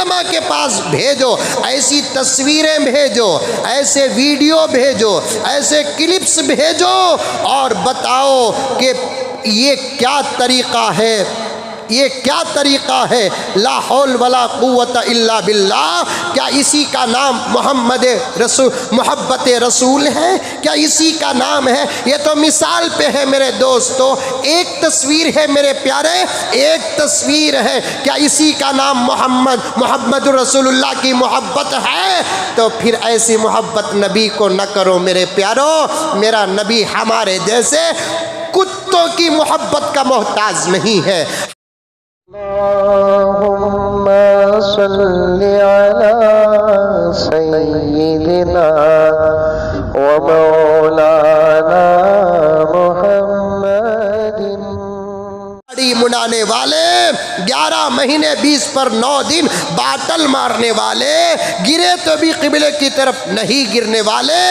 علماء کے پاس بھیجو، ایسی تصویریں بھیجو، ایسے ویڈیو بھیجو، ایسے کلپس بھیجو اور بتاؤ کہ یہ کیا طریقہ ہے، یہ کیا طریقہ ہے، لا حول ولا قوت الا باللہ۔ کیا اسی کا نام محبت رسول ہے؟ کیا اسی کا نام ہے؟ یہ تو مثال پہ ہے میرے دوستو، ایک تصویر ہے میرے پیارے، ایک تصویر ہے۔ کیا اسی کا نام محمد رسول اللہ کی محبت ہے؟ تو پھر ایسی محبت نبی کو نہ کرو میرے پیارو۔ میرا نبی ہمارے جیسے کتوں کی محبت کا محتاج نہیں ہے۔ اللہم صلی علی سیدنا و مولانا محمد۔ گاڑی منانے والے، 11 مہینے 20 پر 9 دن باٹل مارنے والے، گرے تو بھی قبلے کی طرف نہیں گرنے والے،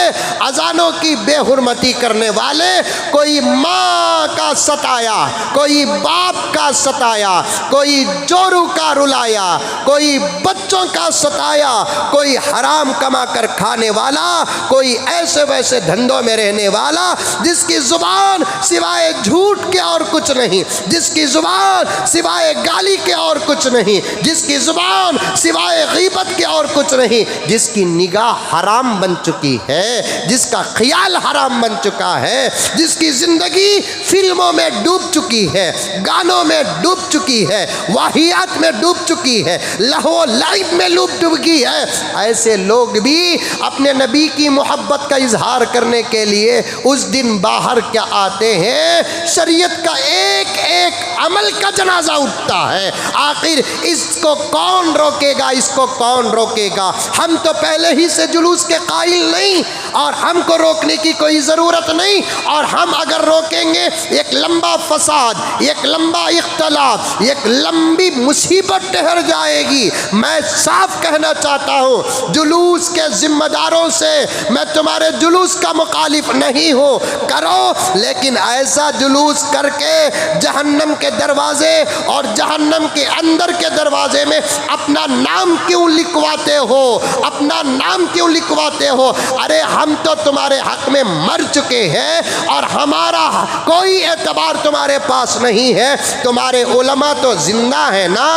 اذانوں کی بے حرمتی کرنے والے، کوئی ماں کا ستایا، کوئی باپ کا ستایا، کوئی چورو کا رلایا، کوئی بچوں کا ستایا، کوئی حرام کما کر کھانے والا، کوئی ایسے ویسے دھندوں میں رہنے والا، جس کی زبان سوائے جھوٹ کے اور کچھ نہیں، جس کی زبان سوائے گالی کے اور کچھ نہیں، جس کی زبان سوائے غیبت کے اور کچھ نہیں، جس کی نگاہ حرام بن چکی ہے، جس کا خیال حرام بن چکا ہے، جس کی زندگی فلموں میں ڈوب چکی ہے، گانوں میں ڈوب چکی ہے، واہیات میں ڈوب چکی ہے، لہو و لعب میں ڈوب چکی ہے، ایسے لوگ بھی اپنے نبی کی محبت کا اظہار کرنے کے لیے اس دن باہر کیا آتے ہیں، شریعت کا ایک ایک عمل کا جنازہ اٹھتا ہے۔ آخر اس کو کون روکے گا، اس کو کون روکے گا؟ ہم تو پہلے ہی سے جلوس کے قائل نہیں، اور ہم کو روکنے کی کوئی ضرورت نہیں، اور ہم اگر روکیں گے ایک لمبا فساد، ایک لمبا اختلاف، ایک لمبی مصیبت ٹھہر جائے گی۔ میں صاف کہنا چاہتا ہوں، جلوس کے ذمہ داروں سے میں تمہارے جلوس کا مخالف نہیں ہوں، کرو، لیکن ایسا جلوس کر کے جہنم کے دروازے اور جہنم کے اندر کے دروازے میں اپنا نام کیوں لکھواتے ہو، اپنا نام کیوں لکھواتے ہو؟ ارے ہم تو تمہارے حق میں مر چکے ہیں، اور ہمارا کوئی اعتبار تمہارے پاس نہیں ہے۔ تمہارے علماء تو زندہ ہیں نا،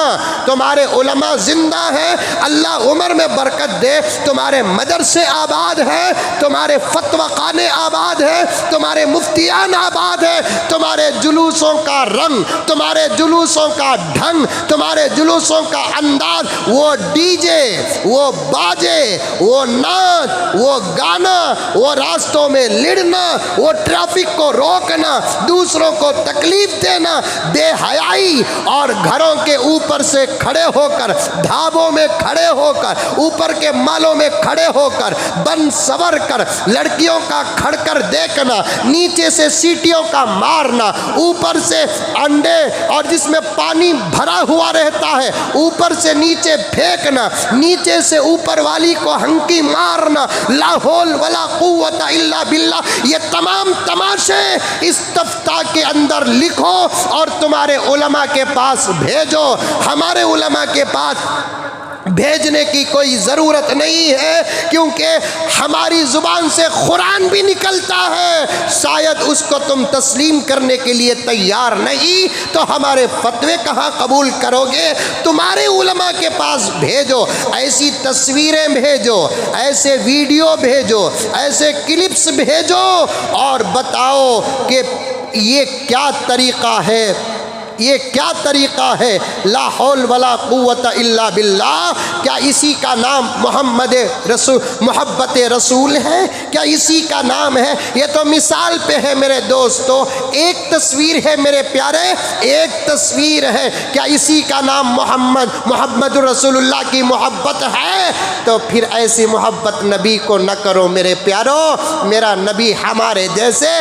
تمہارے علماء زندہ ہیں، اللہ عمر میں برکت دے، تمہارے مدرسے آباد ہیں، تمہارے فتوی خانے آباد ہیں، تمہارے مفتیان آباد ہیں، تمہارے جلوسوں کا رنگ، تمہارے جلوسوں کا ڈھنگ، تمہارے جلوسوں کا انداز، وہ ڈی جے، وہ باجے، وہ ناچ، وہ گانا، وہ راستوں میں لڑنا، وہ ٹریفک کو روکنا، دوسروں کو تکلیف دینا، بے حیائی، اور گھروں کے اوپر سے کھڑے ہو کر، ڈھابوں میں کھڑے ہو کر، اوپر کے مالوں میں کھڑے ہو کر، بن سور کر لڑکیوں کا کھڑ کر دیکھنا، نیچے سے سیٹیوں کا مارنا، اوپر سے انڈے اور جس میں پانی بھرا ہوا رہتا ہے اوپر سے نیچے پھینکنا، نیچے سے اوپر والی کو ہنکی مارنا، لا حول ولا قوت الا باللہ۔ یہ تمام تماشے اس تفتہ کے اندر لکھو اور تمہارے علماء کے پاس بھیجو۔ ہمارے علماء کے پاس بھیجنے کی کوئی ضرورت نہیں ہے، کیونکہ ہماری زبان سے قرآن بھی نکلتا ہے، شاید اس کو تم تسلیم کرنے کے لیے تیار نہیں تو ہمارے فتوے کہاں قبول کرو گے؟ تمہارے علماء کے پاس بھیجو، ایسی تصویریں بھیجو، ایسے ویڈیو بھیجو، ایسے کلپس بھیجو اور بتاؤ کہ یہ کیا طریقہ ہے، یہ کیا طریقہ ہے، لا حول ولا قوت الا باللہ۔ کیا اسی کا نام محبت رسول ہے؟ کیا اسی کا نام ہے؟ یہ تو مثال پہ ہے میرے دوستو، ایک تصویر ہے میرے پیارے، ایک تصویر ہے۔ کیا اسی کا نام محمد رسول اللہ کی محبت ہے؟ تو پھر ایسی محبت نبی کو نہ کرو میرے پیارو۔ میرا نبی ہمارے جیسے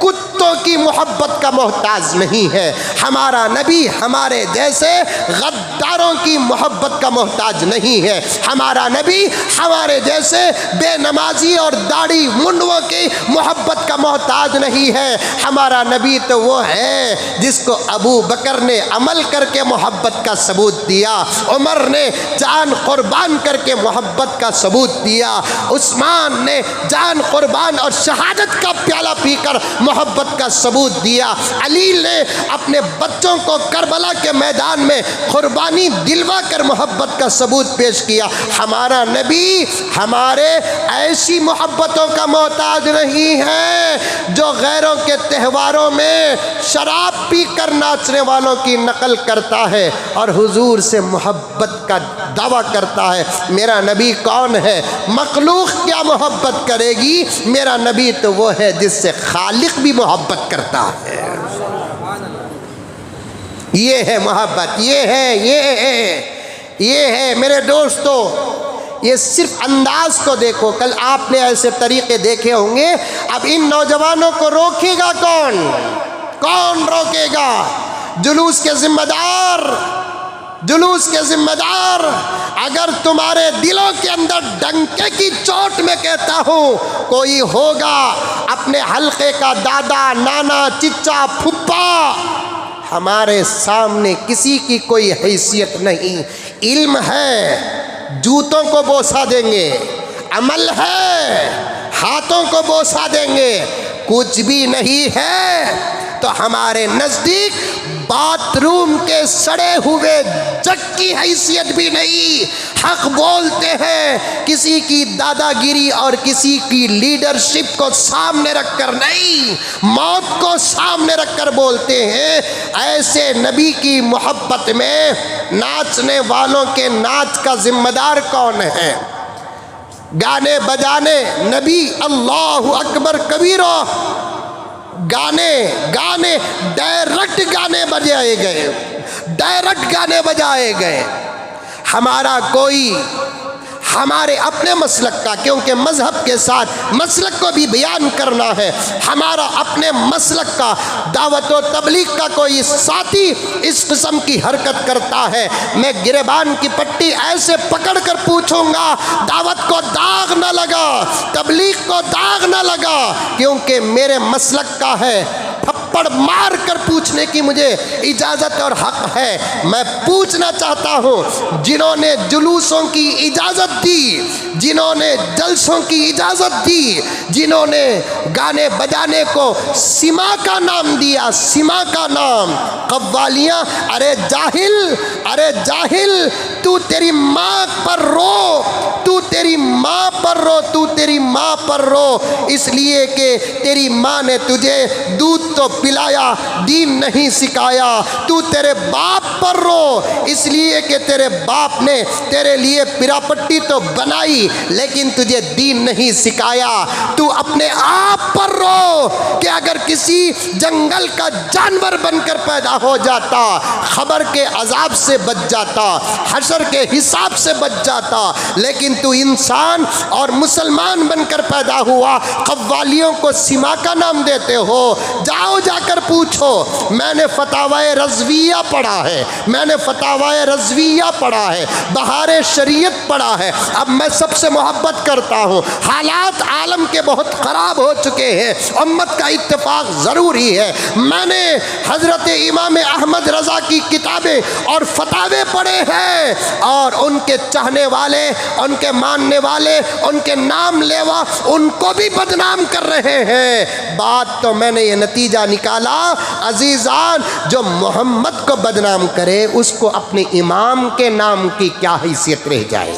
کتوں کی محبت کا محتاج نہیں ہے۔ ہمارا نبی ہمارے جیسے غداروں کی محبت کا محتاج نہیں ہے۔ ہمارا نبی ہمارے جیسے بے نمازی اور داڑھی منڈوں کی محبت کا محتاج نہیں ہے۔ ہمارا نبی تو وہ ہے جس کو ابو بکر نے عمل کر کے محبت کا ثبوت دیا، عمر نے جان قربان کر کے محبت کا ثبوت دیا، عثمان نے جان قربان اور شہادت کا پیالہ پی کر محبت کا ثبوت دیا، علی نے اپنے بچوں کو کربلا کے میدان میں قربانی دلوا کر محبت کا ثبوت پیش کیا۔ ہمارا نبی ہمارے ایسی محبتوں کا محتاج نہیں ہے جو غیروں کے تہواروں میں شراب پی کر ناچنے والوں کی نقل کرتا ہے اور حضور سے محبت کا دعویٰ کرتا ہے۔ میرا نبی کون ہے؟ مخلوق کیا محبت کرے گی؟ میرا نبی تو وہ ہے جس سے خالق بھی محبت کرتا ہے۔ یہ ہے محبت، یہ ہے میرے دوستو۔ یہ صرف انداز کو دیکھو، کل آپ نے ایسے طریقے دیکھے ہوں گے۔ اب ان نوجوانوں کو روکے گا کون روکے گا؟ جلوس کے ذمہ دار۔ اگر تمہارے دلوں کے اندر ڈنکے کی چوٹ میں کہتا ہوں کوئی ہوگا اپنے حلقے کا دادا، نانا، چچا، پھپھا، ہمارے سامنے کسی کی کوئی حیثیت نہیں۔ علم ہے جوتوں کو بوسہ دیں گے، عمل ہے ہاتھوں کو بوسہ دیں گے، کچھ بھی نہیں ہے تو ہمارے نزدیک باتھ روم کے سڑے ہوئے جگ کی حیثیت بھی نہیں۔ حق بولتے ہیں، کسی کی دادا گیری اور کسی کی لیڈرشپ کو سامنے رکھ کر نہیں، موت کو سامنے رکھ کر بولتے ہیں۔ ایسے نبی کی محبت میں ناچنے والوں کے ناچ کا ذمہ دار کون ہے؟ گانے بجانے، نبی اللہ اکبر کبیرہ، گانے ڈائریکٹ گانے بجائے گئے۔ ہمارا کوئی ہمارے اپنے مسلک کا، کیونکہ مذہب کے ساتھ مسلک کو بھی بیان کرنا ہے، ہمارا اپنے مسلک کا دعوت و تبلیغ کا کوئی ساتھی اس قسم کی حرکت کرتا ہے، میں گریبان کی پٹی ایسے پکڑ کر پوچھوں گا دعوت کو داغ نہ لگا، تبلیغ کو داغ نہ لگا، کیونکہ میرے مسلک کا ہے۔ تھپڑ مار کر پوچھنے کی مجھے اجازت اور حق ہے۔ میں پوچھنا چاہتا ہوں جنہوں نے جلوسوں کی اجازت دی، جنہوں نے جلسوں کی اجازت دی، جنہوں نے گانے بجانے کو سما کا نام دیا، سما کا نام، قوالیاں، ارے جاہل تو تیری ماں پر رو، تو تیری ماں پر رو، اس لیے کہ تیری ماں نے تجھے دودھ تو پلایا، دین نہیں سکھایا۔ تو تیرے باپ پر رو، اس لیے کہ تیرے باپ نے تیرے لیے پیرا پٹی تو بنائی لیکن تجھے دین نہیں سکھایا۔ تو اپنے آپ پر رو کہ اگر کسی جنگل کا جانور بن کر پیدا ہو جاتا، خبر کے عذاب سے بچ جاتا، حشر کے حساب سے بچ جاتا، لیکن تو انسان اور مسلمان بن کر پیدا ہوا، قوالیوں کو سما کا نام دیتے ہو۔ جاؤ جا کر پوچھو، میں نے فتاوی رضویہ پڑھا ہے، بہار شریعت پڑھا ہے۔ اب میں سب سے محبت کرتا ہوں، حالات عالم کے بہت خراب ہو چکے ہیں، امت کا اتفاق ضروری ہے۔ میں نے حضرت امام احمد رضا کی کتابیں اور فتاوے پڑھے ہیں، اور ان کے چاہنے والے، ان کے ماننے والے، ان کے نام لیوا ان کو بھی بدنام کر رہے ہیں۔ بات تو میں نے یہ نتیجہ نکالا، عزیزان، جو محمد کو بدنام کرے اس کو اپنے امام کے نام کی کیا حیثیت رہ جائے؟